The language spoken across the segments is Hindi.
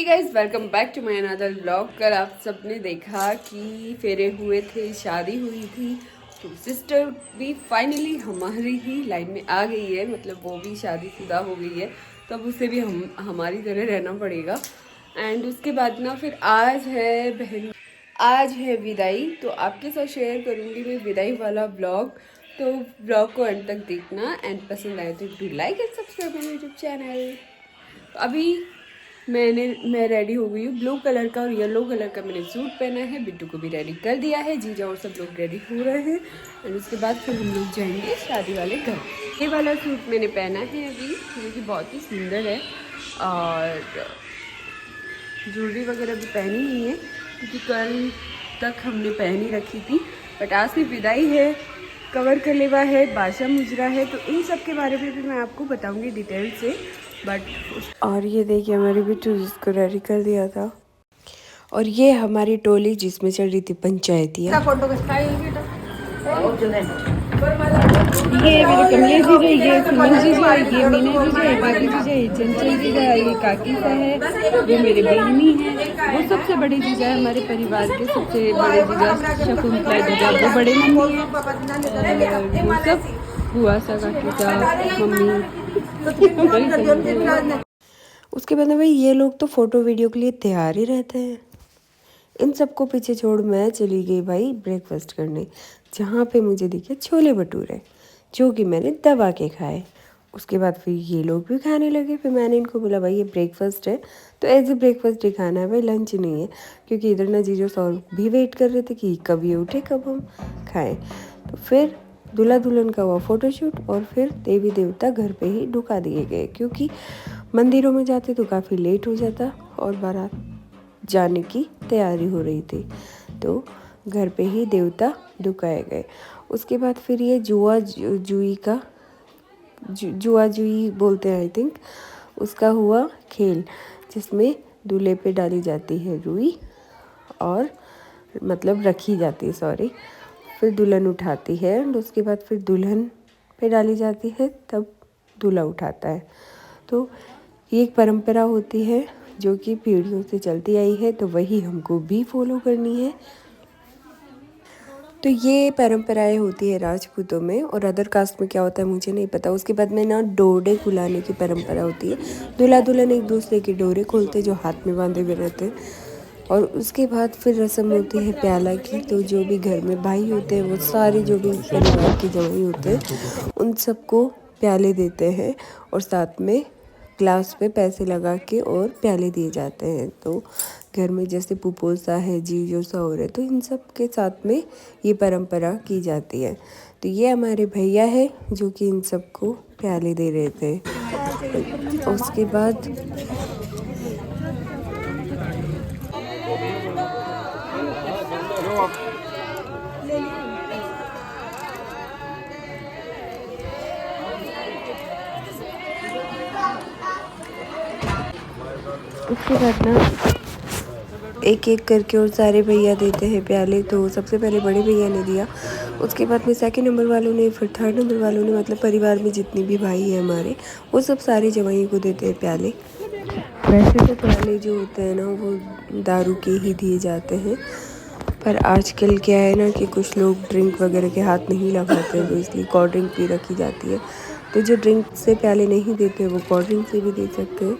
Guys welcome back to my another vlog. कल आप सबने देखा कि फेरे हुए थे, शादी हुई थी, तो सिस्टर भी फाइनली हमारी ही लाइन में आ गई है। मतलब वो भी शादीशुदा हो गई है, तो अब उसे भी हमारी तरह रहना पड़ेगा। एंड उसके बाद ना फिर आज है विदाई, तो आपके साथ शेयर करूँगी मैं विदाई वाला ब्लॉग। तो ब्लॉग को एंड तक देखना एंड पसंद आए तो डू लाइक एंड सब्सक्राइब मेरे यूट्यूब चैनल। अभी मैं रेडी हो गई हूँ। ब्लू कलर का और येलो कलर का मैंने सूट पहना है। बिट्टू को भी रेडी कर दिया है, जीजा और सब लोग रेडी हो रहे हैं। और उसके बाद फिर हम लोग जाएंगे शादी वाले घर। ये वाला सूट मैंने पहना है अभी, जो कि बहुत ही सुंदर है। और ज्वेलरी वगैरह भी पहनी नहीं है, क्योंकि कल तक हमने पहनी रखी थी। बट आज से विदाई है, कवर कलेवा है, बादशाह मुजरा है, तो इन सब के बारे में भी मैं आपको बताऊंगी डिटेल से। और ये देखिए हमारे बिट्टू जिसको रेडी कर दिया था, और ये हमारी टोली जिसमें चल रही थी पंचायतियाँ। ये मेरे कमलेश जीजा, ये सुमन जीजा, ये मीना जीजा, ये बाकी जीजा, ये चंचल जीजा, ये काकी सा है, वो मेरे बेनी है, वो सबसे बड़े जीजा है हमारे परिवार के। सबसे बड़े जीजा शकुंतला जीजा, वो बड़े मम्मी है। वो सब बुआ सा, काकी सा, मम्मी। उसके बाद भाई ये लोग तो फोटो वीडियो के लिए तैयार ही रहते हैं। इन सबको पीछे छोड़ मैं चली गई भाई ब्रेकफास्ट करने, जहाँ पे मुझे दिखे छोले भटूरे, जो कि मैंने दबा के खाए। उसके बाद फिर ये लोग भी खाने लगे। फिर मैंने इनको बोला भाई ये ब्रेकफास्ट है, तो ऐसे ब्रेकफास्ट ही खाना है भाई, लंच नहीं है। क्योंकि इधर ना जीजो सौर भी वेट कर रहे थे कि कब ये उठे कब हम खाएं। तो फिर दूल्हा दुल्हन का हुआ फोटोशूट, और फिर देवी देवता घर पे ही ढुका दिए गए, क्योंकि मंदिरों में जाते तो काफ़ी लेट हो जाता और बारात जाने की तैयारी हो रही थी, तो घर पे ही देवता ढुकाए गए। उसके बाद फिर ये जुआ जुई बोलते हैं आई थिंक, उसका हुआ खेल, जिसमें दूल्हे पे डाली जाती है रुई, और मतलब रखी जाती है, सॉरी। फिर दुल्हन उठाती है, और उसके बाद फिर दुल्हन पे डाली जाती है, तब दूल्हा उठाता है। तो ये एक परंपरा होती है जो कि पीढ़ियों से चलती आई है, तो वही हमको भी फॉलो करनी है। तो ये परंपराएं होती है राजपूतों में, और अदर कास्ट में क्या होता है मुझे नहीं पता। उसके बाद में ना डोरे खुलाने की परंपरा होती है। दूल्हा दुल्हन एक दूसरे के डोरे खोलते जो हाथ में बांधे हुए रहते हैं। और उसके बाद फिर रस्म होती है प्याला की। तो जो भी घर में भाई होते हैं, वो सारे जो भी परिवार के जवाई होते हैं, उन सबको प्याले देते हैं, और साथ में ग्लास पे पैसे लगा के और प्याले दिए जाते हैं। तो घर में जैसे पुपोसा है, जीजो सा हो रहे, तो इन सब के साथ में ये परंपरा की जाती है। तो ये हमारे भैया है जो कि इन सबको प्याले दे रहे थे। उसके बाद ना एक एक करके और सारे भैया देते हैं प्याले। तो सबसे पहले बड़े भैया ने दिया, उसके बाद में सेकंड नंबर वालों ने, फिर थर्ड नंबर वालों ने। मतलब परिवार में जितने भी भाई हैं हमारे, वो सब सारे जवाइयों को देते हैं प्याले। वैसे तो प्याले जो होते हैं ना, वो दारू के ही दिए जाते हैं, पर आजकल क्या है ना कि कुछ लोग ड्रिंक वगैरह के हाथ नहीं लगाते हैं, तो इसलिए कोल्ड ड्रिंक भी रखी जाती है। तो जो ड्रिंक से प्याले नहीं देते वो कोल्ड ड्रिंक से भी दे सकते हैं।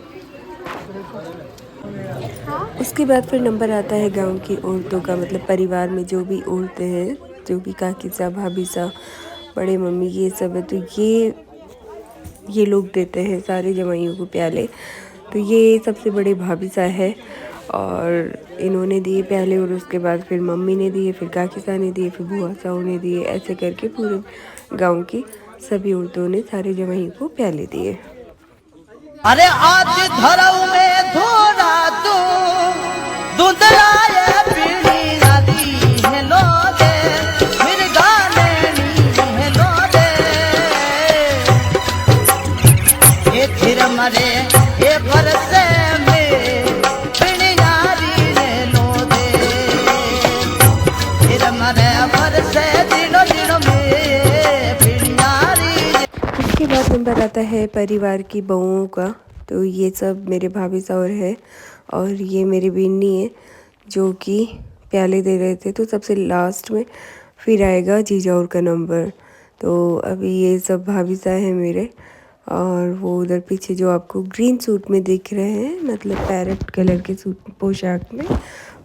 उसके बाद फिर नंबर आता है गांव की औरतों का। मतलब परिवार में जो भी औरतें हैं, जो भी काकी सा, भाभी सा, बड़े मम्मी, ये सब है, तो ये लोग देते हैं सारे जवाइयों को प्याले। तो ये सबसे बड़े भाभी सा है, और इन्होंने दिए प्याले। और उसके बाद फिर मम्मी ने दिए, फिर काकी सा ने दिए, फिर बुआ साहू ने दिए। ऐसे करके पूरे गाँव की सभी औरतों ने सारे जवाइयों को प्याले दिए। अरे आज धरऊ में धोरा तू दुधलाए पीली नदी है लो दे, फिर गाने नी है लो दे, ये फिर मरे ये बरसे में पीली नारी ने लो दे, फिर मरे बरसे दिनों दिनों में पीली नारी। उसके बाद नंबर आता है परिवार की बहुओं का। तो ये सब मेरे भाभी साहब है, और ये मेरी बीनी है जो कि प्याले दे रहे थे। तो सबसे लास्ट में फिर आएगा जीजा और का नंबर। तो अभी ये सब भाभी सा है मेरे, और वो उधर पीछे जो आपको ग्रीन सूट में दिख रहे हैं, मतलब पैरेट कलर के सूट पोशाक में,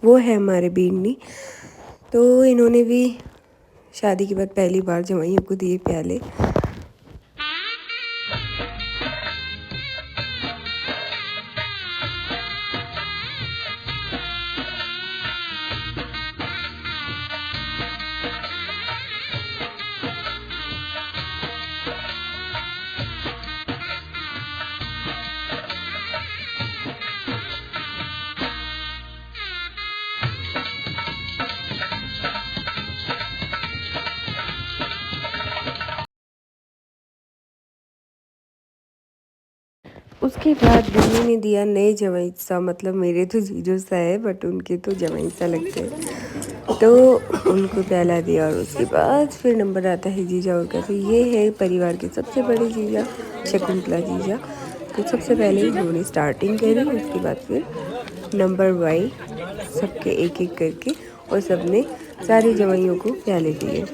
वो है हमारे बीनी। तो इन्होंने भी शादी के बाद पहली बार जमाइयों को दिए प्याले। उसके बाद बीनी ने दिया नए जवाई सा, मतलब मेरे तो जीजो सा है बट उनके तो जवाई सा लगते हैं, तो उनको प्याला दिया। और उसके बाद फिर नंबर आता है जीजा और का। तो ये है परिवार के सबसे बड़े जीजा, शकुंतला जीजा। तो सबसे पहले उन्होंने स्टार्टिंग करी, उसके बाद फिर नंबर वाई सबके एक एक करके, और सबने सारे जवाइयों को प्याले दिए।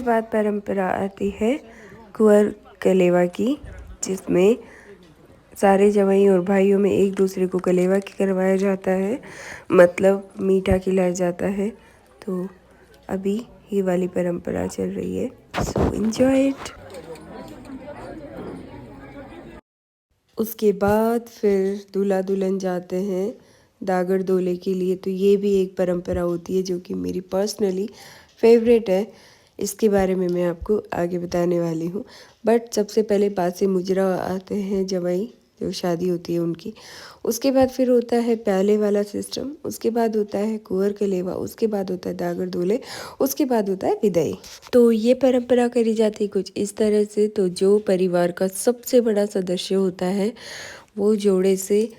बाद परंपरा आती है कुंवर कलेवा की, जिसमें सारे जवाई और भाइयों में एक दूसरे को कलेवा की करवाया जाता है, मतलब मीठा खिलाया जाता है। तो अभी ये वाली परंपरा चल रही है, सो एंजॉय इट। उसके बाद फिर दूल्हा दुल्हन जाते हैं दागड़ दोले के लिए। तो ये भी एक परंपरा होती है जो कि मेरी पर्सनली फेवरेट है। इसके बारे में मैं आपको आगे बताने वाली हूँ। बट सबसे पहले पासे मुजरा आते हैं जवाई, जो शादी होती है उनकी। उसके बाद फिर होता है प्याले वाला सिस्टम, उसके बाद होता है कुंवर कलेवा, उसके बाद होता है दागड़ दोले, उसके बाद होता है विदाई। तो ये परंपरा करी जाती है कुछ इस तरह से। तो जो परिवार का सबसे बड़ा सदस्य होता है वो जोड़े से,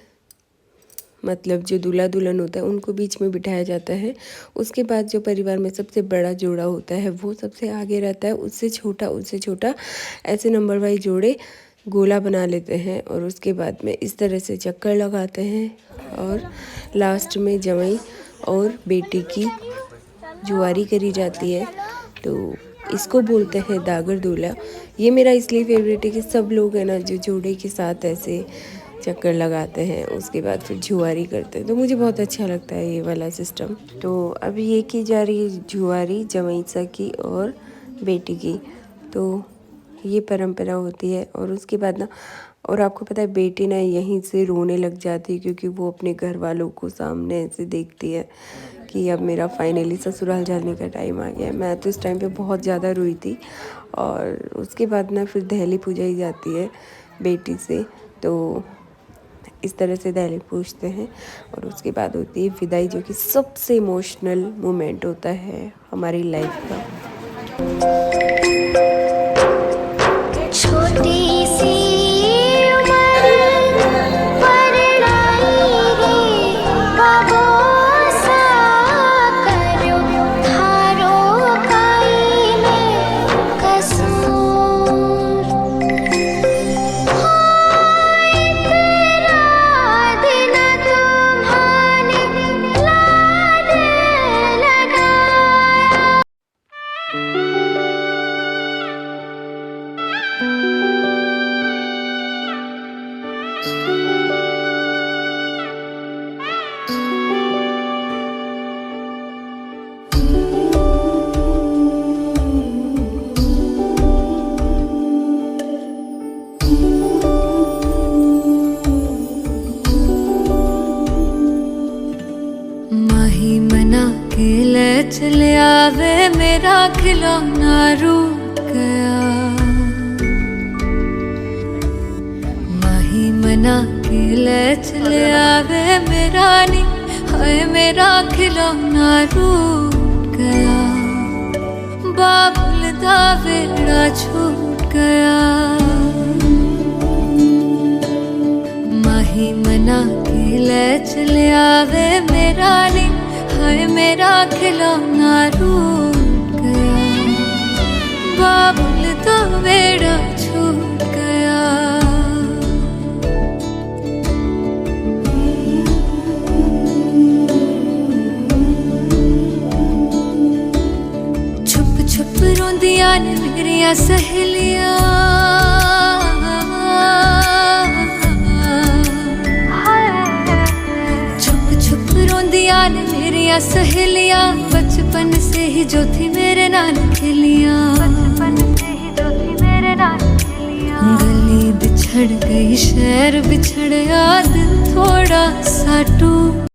मतलब जो दूल्हा दुल्हन होता है उनको बीच में बिठाया जाता है। उसके बाद जो परिवार में सबसे बड़ा जोड़ा होता है वो सबसे आगे रहता है, उससे छोटा ऐसे नंबर वाइज जोड़े गोला बना लेते हैं। और उसके बाद में इस तरह से चक्कर लगाते हैं और लास्ट में जवाई और बेटी की जुआरी करी जाती है। तो इसको बोलते हैं दागड़ दोला। ये मेरा इसलिए फेवरेट है कि सब लोग है ना जो जोड़े के साथ ऐसे चक्कर लगाते हैं, उसके बाद फिर जुआरी करते हैं। तो मुझे बहुत अच्छा लगता है ये वाला सिस्टम। तो अभी ये की जा रही है जुआरी जमैसा की और बेटी की। तो ये परंपरा होती है। और उसके बाद ना, और आपको पता है बेटी ना यहीं से रोने लग जाती है, क्योंकि वो अपने घर वालों को सामने ऐसे देखती है कि अब मेरा फाइनली ससुराल जाने का टाइम आ गया है। मैं तो इस टाइम पे बहुत ज़्यादा रोई थी। और उसके बाद ना फिर दहली पूजाई जाती है बेटी से। तो इस तरह से डायलॉग पूछते हैं और उसके बाद होती है विदाई, जो कि सबसे इमोशनल मोमेंट होता है हमारी लाइफ का। छोटी सी उम्र पर लाई रे बाबो सा करो थारो काई में कसूर होए तेरा दिन तुम्हाने लाड लगाया। माही मना के ले चले आवे मेरा खिलौना रूठ गया। माही मना के ले चले आवे मेरा नी, हाय मेरा खिलौना रूठ गया। बाबुल दा वेड़ा छूट गया। माही मना के ले चले आवे मेरा नी, हाय मेरा खिलौना रूठ गया। बाबुल दा वेड़ा छूट गया। छुप छुप रोंदियां ने मेरिया सहेलियां। ने मेरिया सहेलियां बचपन से ही जो थी मेरे नाल खेलियां। बचपन से ही जो थी मेरे नाल खेलियां। गली बिछड़ गई, शहर बिछड़ गया, दिल थोड़ा सा टूट